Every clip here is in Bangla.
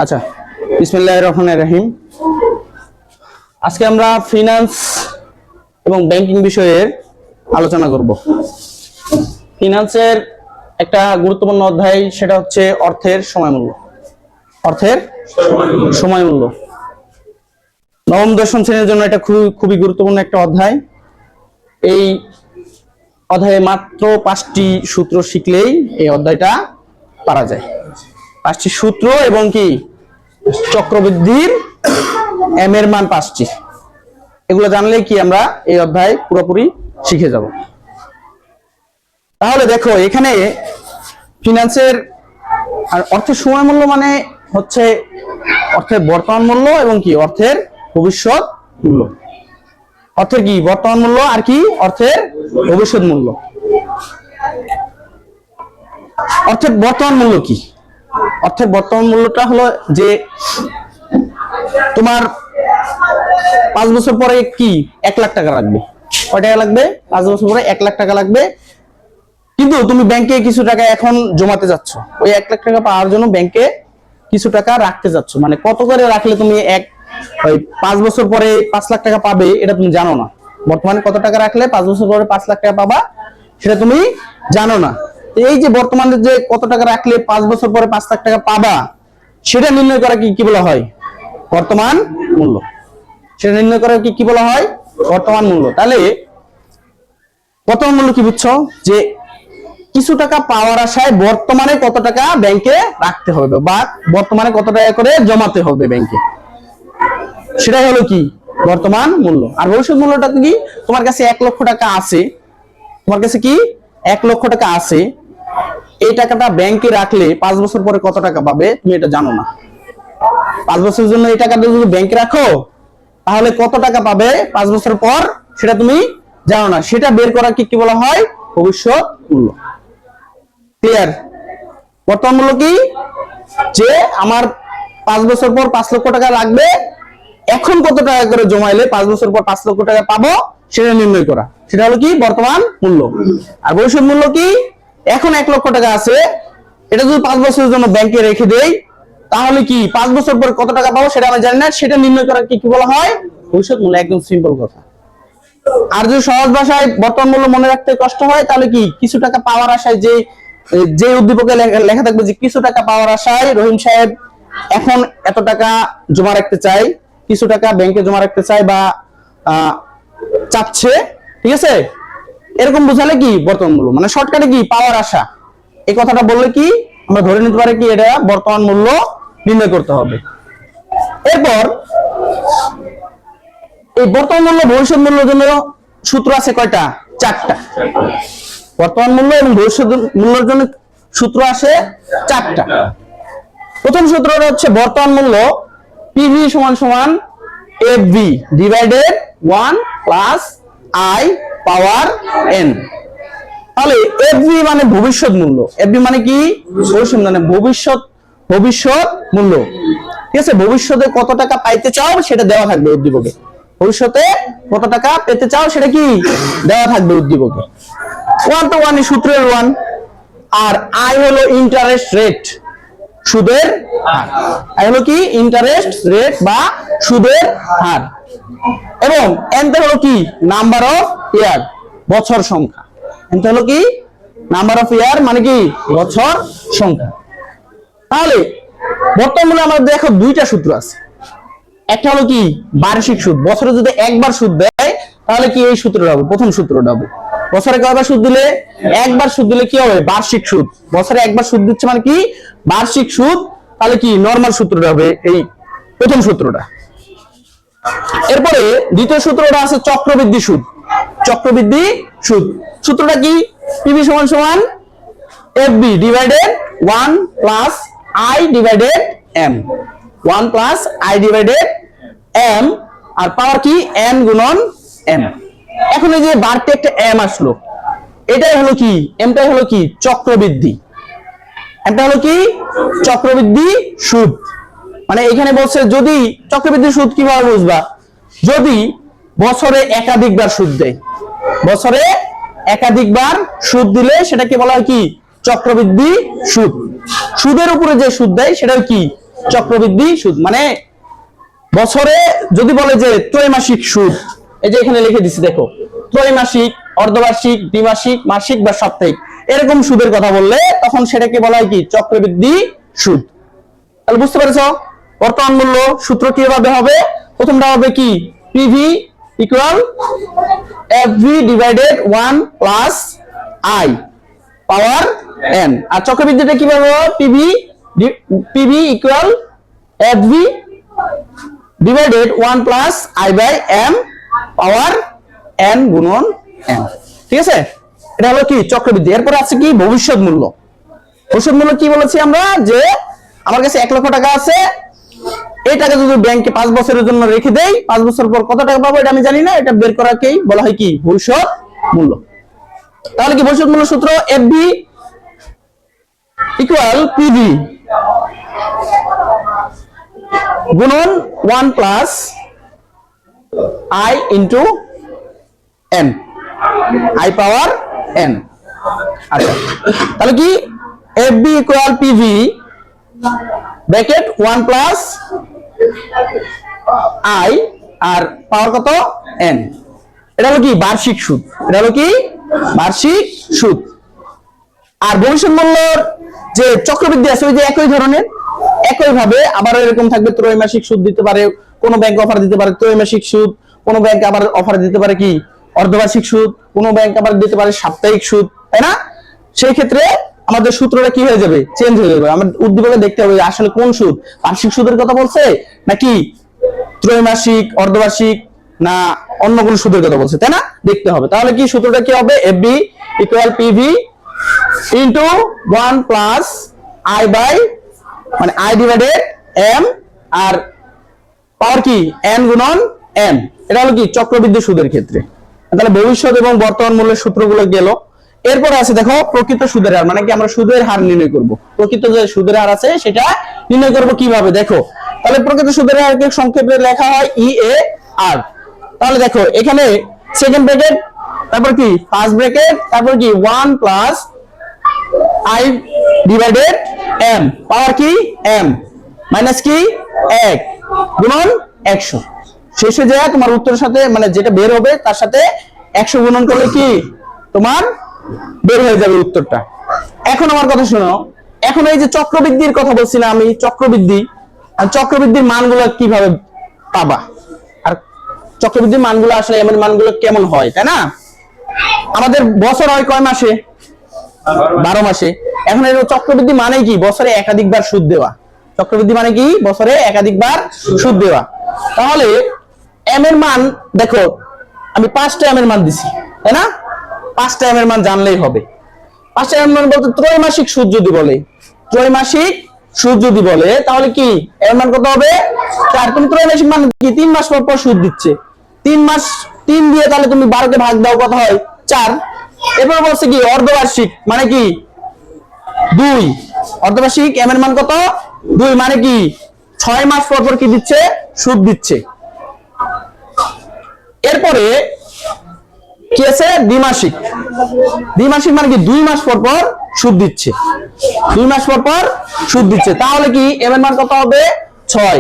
আচ্ছা, বিসমিল্লাহির রহমানির রহিম। আজকে আমরা ফিনান্স এবং ব্যাংকিং বিষয়ের আলোচনা করব। ফিনান্সের একটা গুরুত্বপূর্ণ অধ্যায়, সেটা হচ্ছে অর্থের সময় মূল্য। অর্থের সময় মূল্য নবম দশম শ্রেণীর জন্য এটা খুবই গুরুত্বপূর্ণ একটা অধ্যায়। এই অধ্যায়ে মাত্র 5টি সূত্র শিখলেই এই অধ্যায়টা পারা যায়। 5টি সূত্র এবং কি চক্রবৃদ্ধির এম এর মান 5টি, এগুলো জানলে কি আমরা এই অধ্যায় পুরোপুরি শিখে যাব। তাহলে দেখো, এখানে ফিনান্সের আর অর্থের সময় মূল্য মানে হচ্ছে অর্থের বর্তমান মূল্য এবং কি অর্থের ভবিষ্যৎ মূল্য। অর্থের কি বর্তমান মূল্য আর কি অর্থের ভবিষ্যৎ মূল্য। অর্থের বর্তমান মূল্য কি? অর্থের বর্তমান মূল্যটা হলো যে তোমার 5 বছর পরে কি 1 লাখ টাকা লাগবে। কয় টাকা লাগবে? 5 বছর পরে 1 লাখ টাকা লাগবে। কিন্তু তুমি ব্যাংকে কিছু টাকা এখন জমাতে যাচ্ছ, ওই 1 লাখ টাকা পাওয়ার জন্য ব্যাংকে কিছু টাকা রাখতে যাচ্ছ। মানে কত করে রাখলে তুমি 5 বছর পরে 5 লাখ টাকা পাবে এটা তুমি জানো না। বর্তমানে কত টাকা রাখলে 5 বছর পরে 5 লাখ টাকা পাবা সেটা তুমি জানো না। এই যে বর্তমানে যে কত টাকা রাখলে 5 বছর পরে 5 লাখ টাকা পাবা, সেটা নির্ণয় করা কি বলা হয়? বর্তমান মূল্য। সেটা নির্ণয় করা কি বলা হয়? বর্তমান মূল্য। তাহলে বর্তমান মূল্য কি বুঝছো? যে কিছু টাকা পাওয়ার আশায় বর্তমানে কত টাকা ব্যাংকে রাখতে হবে বা বর্তমানে কত টাকা করে জমাতে হবে ব্যাংকে, সেটাই হলো কি বর্তমান মূল্য। আর ভবিষ্যৎ মূল্যটা কি? তোমার কাছে 1 লক্ষ টাকা আছে, তোমার কাছে কি 1 লক্ষ টাকা আছে, এই টাকাটা ব্যাংকে রাখলে 5 বছর পরে কত টাকা পাবে তুমি এটা জানো না। 5 বছরের জন্য এই টাকাটা যদি ব্যাংকে রাখো তাহলে কত টাকা পাবে 5 বছর পর সেটা তুমি জানো না। সেটা বের করা কি বলা হয়? ভবিষ্যৎ মূল্য। ক্লিয়ার? বর্তমান মূল্য কি? যে আমার 5 বছর পর 5 লক্ষ টাকা লাগবে, এখন কত টাকা করে জমাইলে 5 বছর পর 5 লক্ষ টাকা পাবো সেটা নির্ণয় করা, সেটা হলো কি বর্তমান মূল্য। আর ভবিষ্যৎ মূল্য কি? এখন 1 লক্ষ টাকা আছে, এটা যদি 5 বছরের জন্য ব্যাংকে রেখে দেই তাহলে কি 5 বছর পর কত টাকা পাবো সেটা আমি জানি না, সেটা নির্ণয় করা কি বলা হয়? ভবিষ্যৎ মূল্য। একদম সিম্পল কথা। আর যদি সহজ ভাষায় বর্তমান মূল্য মনে রাখতে কষ্ট হয় তাহলে কি কিছু টাকা পাওয়ার আশায় যে উদ্দীপকে লেখা থাকবে যে কিছু টাকা পাওয়ার আশায় রহিম সাহেব এখন এত টাকা জমা রাখতে চাই, কিছু টাকা ব্যাংকে জমা রাখতে চাই বা চাচ্ছে, ঠিক আছে? এরকম বোঝালে কি বর্তমান মূল্য। মানে শর্টকাটে কি পাওয়ার আশা, এই কথাটা বললে কি আমরা ধরে নিতে পারি কি এটা বর্তমান মূল্য নির্ণয় করতে হবে। এরপর এই বর্তমান মূল্য ভবিষ্যৎ মূল্যের জন্য সূত্র আছে কয়টা? 4টা। বর্তমান মূল্য এবং ভবিষ্যৎ মূল্যের জন্য সূত্র আছে 4টা। প্রথম সূত্রটা হচ্ছে বর্তমান মূল্য পিভি সমান সমান FV divided 1 plus I power N. তাহলে এফভি মানে ভবিষ্যৎ মূল্য। এফভি মানে কি? ভবিষ্যৎ, মানে ভবিষ্যৎ মূল্য। ঠিক আছে? ভবিষ্যতে কত টাকা পাইতে চাও সেটা দেওয়া থাকবে উদ্দীপকে। ভবিষ্যতে কত টাকা পেতে চাও সেটা কি দেওয়া থাকবে উদ্দীপকে। 1 তো 1 সূত্রের 1। আর আই হলো ইন্টারেস্ট রেট, সুদের হার। আই হলো কি ইন্টারেস্ট রেট বা সুদের হার। এবং এনটা হলো কি নাম্বার অফ ইয়ার, বছর সংখ্যা। এনটা হলো কি নাম্বার অফ ইয়ার মানে কি বছর সংখ্যা। তাহলে বর্তমান মূল্যে আমাদের দেখো 2টা সূত্র আছে। একটা হলো কি বার্ষিক সুদ, বছরে যদি একবার সুদ দেয় তাহলে কি এই সূত্রটা হবে, প্রথম সূত্রটা হবে। বছরে কয়বার সুদ দিলে? একবার সুদ দিলে কি হবে? বার্ষিক সুদ। বছরে একবার সুদ দিচ্ছে মানে কি বার্ষিক সুদ। তাহলে কি নরমাল সূত্রটা হবে এই প্রথম সূত্রটা। এরপরে দ্বিতীয় সূত্রটা আছে চক্রবৃদ্ধি সুদ। চক্রবৃদ্ধি সুদ সূত্রটা কি? পিভি সমান সমান FV divided 1 plus I divided M. 1 plus I divided M R power কি এন গুণন এম। এখন এই যে বাড়তি একটা এম আসলো, এটাই হলো কি এমটাই হলো কি চক্রবৃদ্ধি। এমটা হলো কি চক্রবৃদ্ধি সুদ। মানে এখানে বলছে যদি চক্রবৃদ্ধি সুদ কিভাবে বুঝবা? যদি বছরে একাধিকবার সুদ দেয়, বছরে একাধিকবার সুদ দিলে সেটাকে বলা হয় কি চক্রবৃদ্ধি সুদ। সুদের উপরে যে সুদ দেয় সেটা কি চক্রবৃদ্ধি সুদ। মানে বছরে যদি বলে যে ত্রৈমাসিক সুদ, এই যে এখানে লিখে দিচ্ছি দেখো, ত্রৈমাসিক, অর্ধবার্ষিক, দ্বিমাসিক, মাসিক বা সাপ্তাহিক, এরকম সুদের কথা বললে তখন সেটাকে বলা হয় কি চক্রবৃদ্ধি সুদ। তাহলে বুঝতে পেরেছো বর্তমান মূল্য সূত্র কিভাবে হবে? প্রথমটা হবে কি PV equal FV divided 1 plus I power N. আর চক্রবৃদ্ধিটা কিভাবে হবে? PV equal FV divided 1 plus I by M power N গুণন এন। ঠিক আছে, এটা হলো কি চক্রবৃদ্ধি। এরপরে আছে কি ভবিষ্যৎ মূল্য। ভবিষ্যৎ মূল্য কি বলেছি আমরা? যে আমার কাছে 1 লক্ষ টাকা আছে, এই টাকা যদি ব্যাংকে 5 বছরের জন্য রেখে দেই, 5 বছর পর কত টাকা পাবো এটা আমি জানি না, এটা বের করাকেই বলা হয় কি ভবিষ্যৎ মূল্য। তাহলে কি ভবিষ্যৎ মূল্য সূত্র এফভি ইকুয়াল পিভি গুণন 1 plus I into N, I power N. আচ্ছা, তাহলে কি FV equal PV bracket 1 plus I আর পাওয়ার কত এন। এটা হলো কি বার্ষিক সুদ, এটা হলো কি বার্ষিক সুদ। আর ভবিষ্যৎ মূল্যর যে চক্রবৃদ্ধি আছে ওই যে একই ধরনের, একই ভাবে আবার এরকম থাকবে, ত্রৈমাসিক সুদ দিতে পারে, কোন ব্যাংক অফার দিতে পারে ত্রৈমাসিক সুদ, কোন ব্যাংক আবার অফার দিতে পারে কি অর্ধবার্ষিক সুদ, কোন ব্যাংক আবার দিতে পারে সাপ্তাহিক সুদ, তাই না? সেই ক্ষেত্রে আমাদের সূত্রটা কি হয়ে যাবে? চেঞ্জ হয়ে যাবে। আমাদের উদ্দীপকে দেখতে হবে আসলে কোন সুদ, বার্ষিক সুদের কথা বলছে নাকি ত্রৈমাসিক, অর্ধবার্ষিক, না অন্য কোন সুদের কথা বলছে, তাই না? দেখতে হবে। তাহলে কি সূত্রটা কি হবে? FB equal PV into 1 plus I by মানে I divided M R power কি এন গুণন এন। এটা হলো কি চক্রবৃদ্ধি সুদের ক্ষেত্রে। তাহলে ভবিষ্যৎ এবং বর্তমান মূল্যের সূত্রগুলো গেল। এরপর আছে দেখো প্রকৃত সুদের হার, মানে কি আমরা সুদের হার নির্ণয় করব। প্রকৃত যে সুদের হার আছে সেটা নির্ণয় করব কিভাবে দেখো। তাহলে প্রকৃত সুদের হারকে সংক্ষেপে লেখা হয় ইএ আর। তাহলে দেখো এখানে সেকেন্ড ব্র্যাকেট, তারপর কি ফার্স্ট ব্র্যাকেট, তারপর কি 1 প্লাস আই ডিভাইডেড এম পাওয়ার কি এম মাইনাস কি 1 গুণন 100। শেষে যায় তোমার উত্তরের সাথে মানে যেটা বের হবে তার সাথে 100 গুণন করলে কি তোমার বের হয়ে যাবে উত্তরটা। এখন আমার কথা শোনো, এখন এই যে চক্রবৃদ্ধির কথা বলছিলাম আমি, চক্রবৃদ্ধি আর চক্রবৃদ্ধির মানগুলো কিভাবে পাবা, আর চক্রবৃদ্ধির মানগুলো আসলে এমন মানগুলো কেমন হয়, তাই না? আমাদের বছর হয় কয় মাসে? 12 মাসে। এখন এর চক্রবৃদ্ধি মানে কি? বছরে একাধিকবার সুদ দেওয়া। চক্রবৃদ্ধি মানে কি? বছরে একাধিকবার সুদ দেওয়া। তাহলে এম এর মান দেখো, আমি 5টা এম এর মান দিছি, তাই না? 5টা এম এর মান জানলেই হবে। 5টা এম এর মান বলতে ত্রৈমাসিক সুদ যদি বলে, ত্রৈমাসিক সুদ যদি বলে তাহলে কি এর মান কত হবে? 4। তুমি ত্রৈমাসিক মানে কি 3 মাস পর পর সুদ দিচ্ছে, 3 মাস 3 দিয়ে তাহলে তুমি 12 কে ভাগ দাও, কত হয়? 4। এরপর বলছে কি অর্ধবার্ষিক মানে কি 2। অর্ধবার্ষিক এম এর মান কত? 2 মানে কি 6 মাস পর পর কি দিচ্ছে? সুদ দিচ্ছে। এরপরে কি আছে? দ্বিমাসিক। দ্বিমাসিক মানে কি 2 মাস পর পর সুদ দিচ্ছে, 2 মাস পর পর সুদ দিচ্ছে। তাহলে কি এম এর মান কত হবে? 6।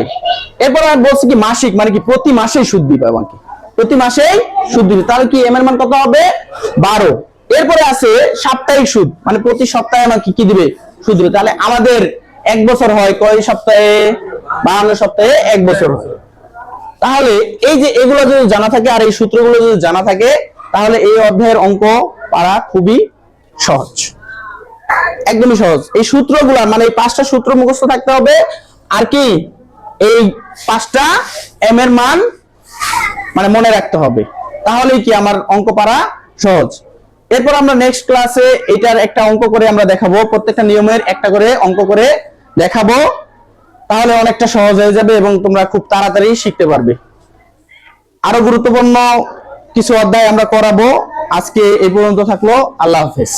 এরপর আর বলছে কি মাসিক মানে কি প্রতি মাসেই সুদ দিবে, আমাকে প্রতি মাসেই সুদ দিবে। তাহলে কি এম এর মান কত হবে? 12। এরপরে আছে সাপ্তাহিক সুদ মানে প্রতি সপ্তাহে আমাকে কি দিবে? সুদ দিবে। তাহলে আমাদের 1 বছর হয় কয় সপ্তাহে? 52 সপ্তাহে 1 বছর হয়। তাহলে এই যে এগুলো যদি জানা থাকে আর এই সূত্রগুলো যদি জানা থাকে তাহলে এই অধ্যায়ের অঙ্ক পারা খুবই সহজ, একদমই সহজ। এই সূত্রগুলো মানে এই 5টা সূত্র মুখস্থ থাকতে হবে, আর কি এই 5টা এম এর মান মানে মনে রাখতে হবে, তাহলেই কি আমার অঙ্ক পারা সহজ। এরপর আমরা নেক্সট ক্লাসে এটার একটা অঙ্ক করে আমরা দেখাবো, প্রত্যেকটা নিয়মের একটা করে অঙ্ক করে দেখাবো, তাহলে অনেকটা সহজ হয়ে যাবে এবং তোমরা খুব তাড়াতাড়ি শিখতে পারবে। আরো গুরুত্বপূর্ণ কিছু অধ্যায় আমরা করাবো। আজকে এই পর্যন্ত থাকলো। আল্লাহ হাফেজ।